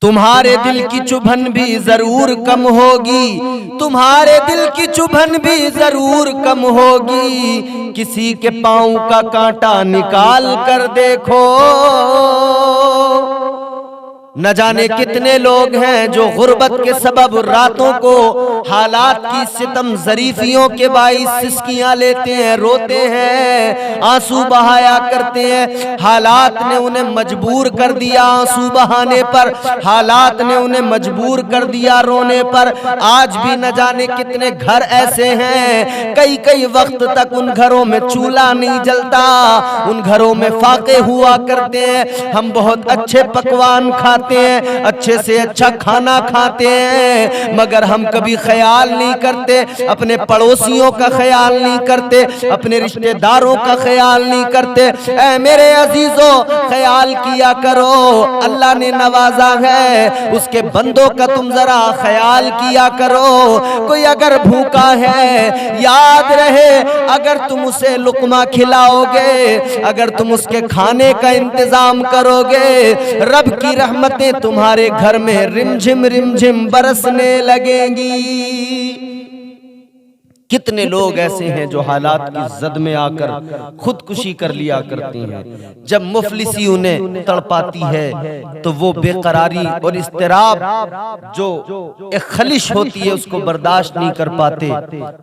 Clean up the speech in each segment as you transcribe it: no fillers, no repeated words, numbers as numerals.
تمہارے دل کی چبھن بھی ضرور کم ہوگی، تمہارے دل کی چبھن بھی ضرور کم ہوگی، کسی کے پاؤں کا کانٹا نکال کر دیکھو۔ نہ جانے کتنے لوگ ہیں جو غربت کے سبب راتوں کو حالات کی ستم ظریفیوں کے باعث سسکیاں لیتے ہیں، روتے ہیں، آنسو بہایا کرتے ہیں۔ حالات نے انہیں مجبور کر دیا آنسو بہانے پر، حالات نے انہیں مجبور کر دیا رونے پر۔ آج بھی نہ جانے کتنے گھر ایسے ہیں، کئی کئی وقت تک ان گھروں میں چولہا نہیں جلتا، ان گھروں میں فاقے ہوا کرتے ہیں۔ ہم بہت اچھے پکوان کھاتے ہیں، اچھے سے اچھا کھانا کھاتے ہیں، مگر ہم کبھی خیال نہیں کرتے، اپنے پڑوسیوں کا خیال نہیں کرتے، اپنے رشتہ داروں کا خیال نہیں کرتے۔ اے میرے عزیزو، خیال کیا کرو، اللہ نے نوازا ہے، اس کے بندوں کا تم ذرا خیال کیا کرو۔ کوئی اگر بھوکا ہے، یاد رہے اگر تم اسے لقمہ کھلاؤ گے، اگر تم اس کے کھانے کا انتظام کرو گے، رب کی رحمتیں تمہارے گھر میں رمجھم رمجھم برسنے لگیں گی۔ کتنے لوگ ایسے ہیں جو حالات کی زد میں آ کر خودکشی کر لیا کرتے ہیں۔ جب مفلسی انہیں تڑپاتی ہے تو وہ بے قراری اور اضطراب جو ایک خلش ہوتی ہے اس کو برداشت نہیں کر پاتے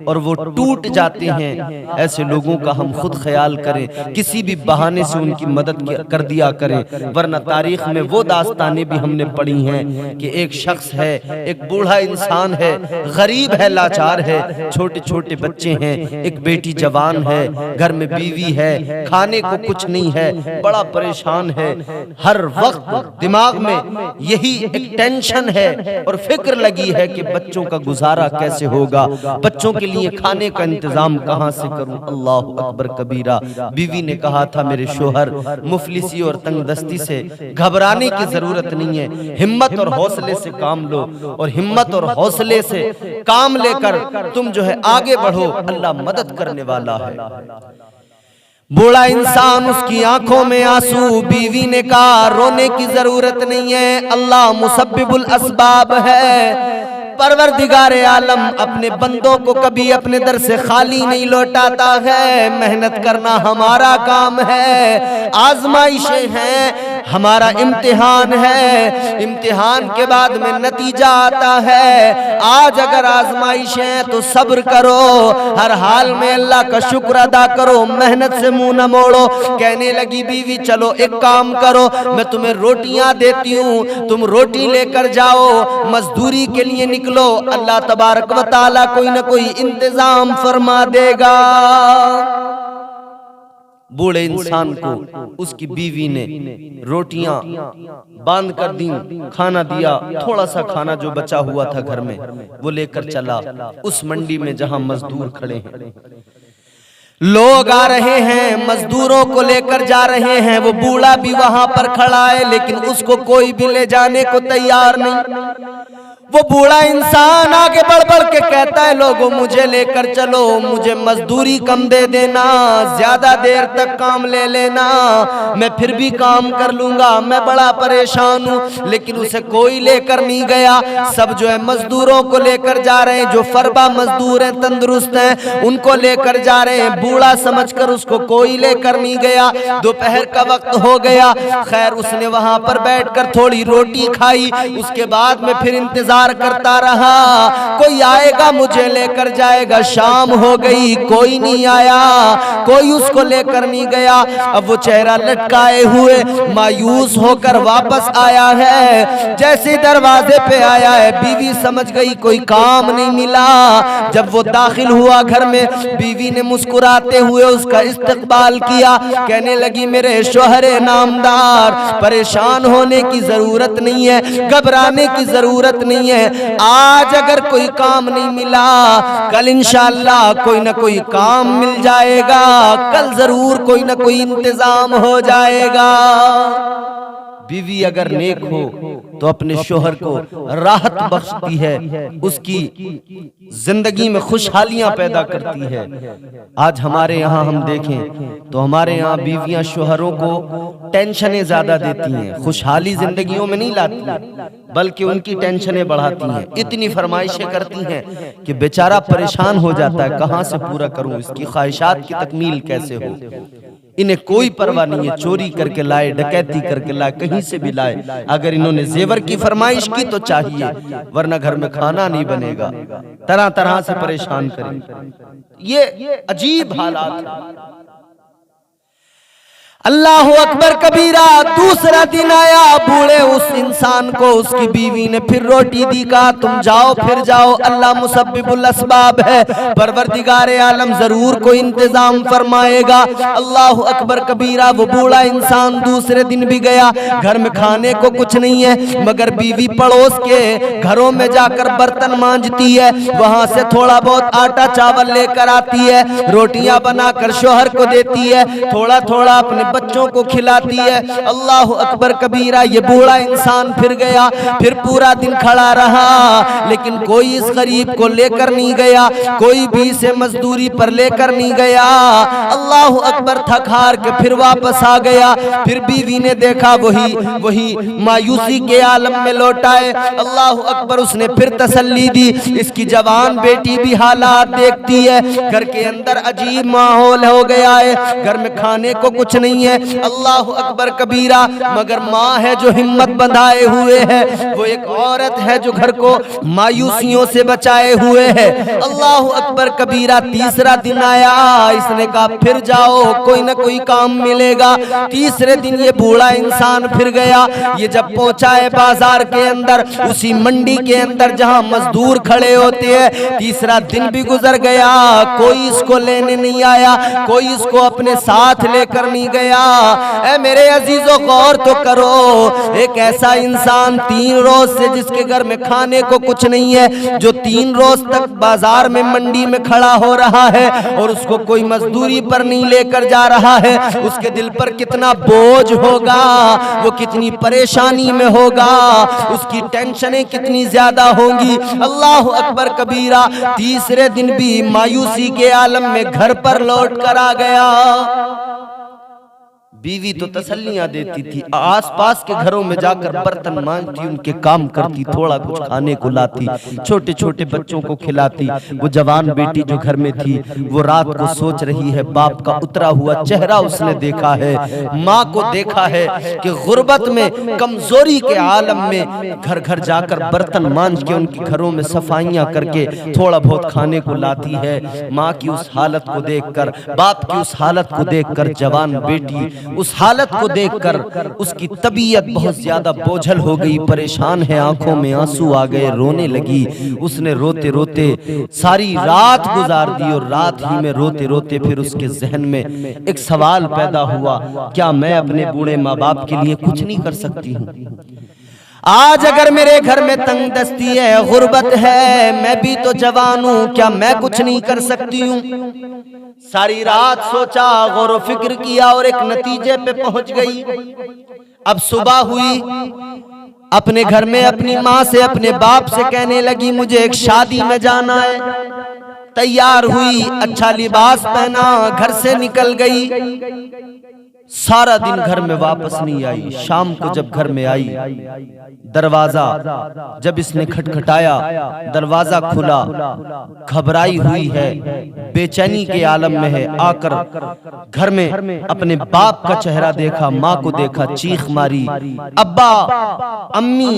اور وہ ٹوٹ جاتے ہیں۔ ایسے لوگوں کا ہم خود خیال کریں، کسی بھی بہانے سے ان کی مدد کر دیا کریں، ورنہ تاریخ میں وہ داستانیں بھی ہم نے پڑھی ہیں کہ ایک شخص ہے، ایک بوڑھا انسان ہے، غریب ہے، لاچار ہے، چھوٹے چھوٹے بچے ہیں، ایک بیٹی جوان ہے، گھر میں بیوی ہے، کھانے کو کچھ نہیں ہے، بڑا پریشان ہے، ہر وقت دماغ میں یہی ایک ٹینشن ہے اور فکر لگی ہے کہ بچوں کا گزارا کیسے ہوگا، بچوں کے لیے کھانے کا انتظام کہاں سے کروں۔ اللہ اکبر کبیرہ۔ بیوی نے کہا تھا میرے شوہر، مفلسی اور تنگ دستی سے گھبرانے کی ضرورت نہیں ہے، ہمت اور حوصلے سے کام لو، اور ہمت اور حوصلے سے کام لے کر تم جو ہے آگے بڑھو، اللہ مدد کرنے والا ہے۔ بوڑھا انسان، اس کی آنکھوں میں آنسو، بیوی نے کہا رونے کی ضرورت نہیں ہے، اللہ مسبب الاسباب ہے۔ پروردگار عالم اپنے بندوں کو کبھی اپنے در سے خالی نہیں لوٹاتا ہے، محنت کرنا ہمارا کام ہے، آزمائشیں ہیں، ہمارا امتحان ہے، امتحان کے بعد میں نتیجہ آتا ہے۔ آج اگر آزمائشیں ہیں تو صبر کرو، ہر حال میں اللہ کا شکر ادا کرو، محنت سے منہ نہ موڑو۔ کہنے لگی بیوی چلو ایک کام کرو، میں تمہیں روٹیاں دیتی ہوں، تم روٹی لے کر جاؤ، مزدوری کے لیے نکلو، اللہ تبارک و تعالیٰ کوئی نہ کوئی انتظام فرما دے گا۔ بوڑھے انسان کو اس کی بیوی نے روٹیاں باندھ کر دیں، کھانا دیا، تھوڑا سا کھانا جو بچا ہوا تھا گھر میں وہ لے کر چلا اس منڈی میں جہاں مزدور کھڑے ہیں۔ لوگ آ رہے ہیں، مزدوروں کو لے کر جا رہے ہیں، وہ بوڑھا بھی وہاں پر کھڑا ہے لیکن اس کو کوئی بھی لے جانے کو تیار نہیں۔ وہ بوڑھا انسان آگے بڑھ بڑھ کے کہتا ہے لوگوں مجھے لے کر چلو، مجھے مزدوری کم دے دینا، زیادہ دیر تک کام لے لینا، میں پھر بھی کام کر لوں گا، میں بڑا پریشان ہوں۔ لیکن اسے کوئی لے کر نہیں گیا، سب جو ہے مزدوروں کو لے کر جا رہے ہیں، جو فربا مزدور ہیں، تندرست ہیں، ان کو لے کر جا رہے ہیں۔ بوڑھا سمجھ کر اس کو کوئی لے کر نہیں گیا۔ دوپہر کا وقت ہو گیا، خیر اس نے وہاں پر بیٹھ کر تھوڑی روٹی کھائی، اس کے بعد میں پھر انتظار کرتا رہا کوئی آئے گا مجھے لے کر جائے گا۔ شام ہو گئی، کوئی نہیں آیا، کوئی اس کو لے کر نہیں گیا۔ اب وہ چہرہ لٹکائے ہوئے مایوس ہو کر واپس آیا ہے۔ جیسے دروازے پہ آیا ہے بیوی سمجھ گئی کوئی کام نہیں ملا۔ جب وہ داخل ہوا گھر میں، بیوی نے مسکراتے ہوئے اس کا استقبال کیا، کہنے لگی میرے شوہر نامدار، پریشان ہونے کی ضرورت نہیں ہے، گھبرانے کی ضرورت نہیں ہے، آج اگر کوئی کام نہیں ملا کل انشاءاللہ کوئی نہ کوئی کام مل جائے گا، کل ضرور کوئی نہ کوئی انتظام ہو جائے گا۔ بیوی اگر نیک ہو تو اپنے شوہر کو راحت بخشتی ہے، اس کی زندگی میں خوشحالیاں پیدا کرتی ہے۔ آج ہمارے یہاں ہم دیکھیں تو ہمارے یہاں بیویاں شوہروں کو ٹینشنیں زیادہ دیتی ہیں، خوشحالی زندگیوں میں نہیں لاتی بلکہ ان کی ٹینشنیں بڑھاتی ہیں، اتنی فرمائشیں کرتی ہیں کہ بیچارہ پریشان ہو جاتا ہے، کہاں سے پورا کروں، اس کی خواہشات کی تکمیل کیسے ہو۔ انہیں کوئی پرواہ نہیں ہے، چوری کر کے لائے، ڈکیتی کر کے لائے، کہیں سے بھی لائے، اگر انہوں نے زیور کی فرمائش کی تو چاہیے، ورنہ گھر میں کھانا نہیں بنے گا، طرح طرح سے پریشان کریں۔ یہ عجیب حالات ہیں۔ اللہ اکبر کبیرہ۔ دوسرا دن آیا، بوڑھے اس انسان کو اس کی بیوی نے پھر روٹی دی، کہا تم جاؤ، پھر جاؤ، اللہ مسبب الاسباب ہے، پروردگار عالم ضرور کوئی انتظام فرمائے گا۔ اللہ اکبر کبیرہ۔ وہ بوڑھا انسان دوسرے دن بھی گیا، گھر میں کھانے کو کچھ نہیں ہے، مگر بیوی پڑوس کے گھروں میں جا کر برتن مانجتی ہے، وہاں سے تھوڑا بہت آٹا چاول لے کر آتی ہے، روٹیاں بنا کر شوہر کو دیتی ہے، تھوڑا تھوڑا اپنے بچوں کو کھلاتی ہے۔ اللہ اکبر کبیرہ۔ یہ بوڑھا انسان پھر گیا، پھر پورا دن کھڑا رہا، لیکن کوئی اس غریب کو لے کر نہیں گیا، کوئی بھی اسے مزدوری پر لے کر نہیں گیا۔ اللہ اکبر۔ تھک ہار کے پھر واپس آ گیا، پھر بیوی نے دیکھا وہی مایوسی کے عالم میں لوٹائے۔ اللہ اکبر۔ اس نے پھر تسلی دی، اس کی جوان بیٹی بھی حالات دیکھتی ہے، گھر کے اندر عجیب ماحول ہو گیا ہے، گھر میں کھانے کو کچھ نہیں ہے۔ اللہ اکبر کبیرہ۔ مگر ماں ہے جو ہمت بندھائے ہوئے ہے، وہ ایک عورت ہے جو گھر کو مایوسیوں سے بچائے ہوئے ہے۔ اللہ اکبر کبیرہ۔ تیسرا دن آیا، اس نے کہا پھر جاؤ، کوئی نہ کوئی کام ملے گا۔ تیسرے دن یہ بوڑھا انسان پھر گیا، یہ جب پہنچا ہے بازار کے اندر، اسی منڈی کے اندر جہاں مزدور کھڑے ہوتے ہیں، تیسرا دن بھی گزر گیا، کوئی اس کو لینے نہیں آیا، کوئی اس کو اپنے ساتھ لے کر نہیں گیا۔ اے میرے عزیزو غور تو کرو، ایک ایسا انسان 3 روز سے جس کے گھر میں کھانے کو کچھ نہیں ہے، جو 3 روز تک بازار میں منڈی میں کھڑا ہو رہا ہے اور اس کو کوئی مزدوری پر نہیں لے کر جا رہا ہے، اس کے دل پر کتنا بوجھ ہوگا، وہ کتنی پریشانی میں ہوگا، اس کی ٹینشنیں کتنی زیادہ ہوں گی۔ اللہ اکبر کبیرہ۔ تیسرے دن بھی مایوسی کے عالم میں گھر پر لوٹ کر آ گیا۔ بیوی تو تسلیاں دیتی تھی، آس پاس کے گھروں میں جا کر برتن مانجتی، ان کے کام کرتی، تھوڑا کچھ کھانے کو لاتی، چھوٹے چھوٹے بچوں کو کھلاتی۔ وہ جوان بیٹی جو گھر میں تھی، وہ رات کو سوچ رہی ہے، باپ کا اترا ہوا چہرہ اس نے دیکھا ہے، ماں کو دیکھا ہے کہ غربت میں، کمزوری کے عالم میں گھر گھر جا کر برتن مانج کے ان کے گھروں میں صفائیاں کر کے تھوڑا بہت کھانے کو لاتی ہے۔ ماں کی اس حالت کو دیکھ کر، باپ کی اس حالت کو دیکھ کر، جوان بیٹی اس حالت کو دیکھ کر اس کی طبیعت بہت زیادہ بوجھل ہو گئی، پریشان ہے، آنکھوں میں آنسو آ گئے، رونے لگی۔ اس نے روتے روتے ساری رات گزار دی، اور رات ہی میں روتے روتے پھر اس کے ذہن میں ایک سوال پیدا ہوا، کیا میں اپنے بوڑھے ماں باپ کے لیے کچھ نہیں کر سکتی ہوں؟ آج اگر میرے گھر میں تنگ دستی ہے، غربت ہے، میں بھی تو جوان ہوں، کیا میں کچھ نہیں کر سکتی ہوں؟ ساری رات سوچا، غور و فکر کیا، اور ایک نتیجے پہ پہنچ گئی۔ اب صبح ہوئی، اپنے گھر میں اپنی ماں سے، اپنے باپ سے کہنے لگی مجھے ایک شادی میں جانا ہے۔ تیار ہوئی، اچھا لباس پہنا، گھر سے نکل گئی۔ سارا دن گھر میں واپس نہیں آئی۔ شام کو جب گھر میں آئی، دروازہ جب اس نے کھٹکھٹایا، دروازہ کھلا، گھبرائی ہوئی ہے، بے چینی کے عالم میں ہے، آ کر گھر میں اپنے باپ کا چہرہ دیکھا، ماں کو دیکھا، چیخ ماری، ابا امی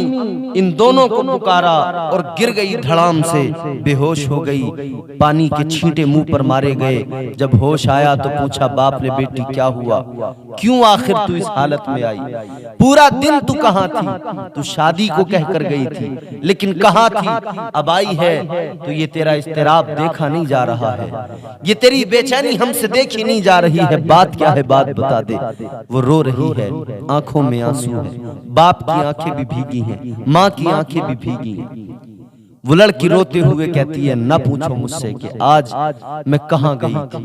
ان دونوں کو پکارا، اور گر گئی دھڑام سے، بے ہوش ہو گئی، پانی کے چھینٹے منہ پر مارے گئے۔ جب ہوش آیا تو پوچھا باپ نے، بیٹی کیا ہوا، کیوں آخر تو اس حالت میں آئی؟ پورا دن تو کہاں تھی؟ تو شادی کو کہہ کر گئی تھی، لیکن کہاں تھی؟ اب آئی ہے تو یہ تیرا اضطراب دیکھا نہیں جا رہا ہے، یہ تیری بے چینی ہم سے دیکھی نہیں جا رہی ہے، بات کیا ہے، بات بتا دے۔ وہ رو رہی ہے، آنکھوں میں آنسو ہے، باپ کی آنکھیں بھی بھیگی ہیں، ماں کی آنکھیں بھی بھیگی ہیں۔ وہ لڑکی روتے ہوئے کہتی ہے، نہ پوچھو مجھ سے کہ آج میں کہاں گئی تھی۔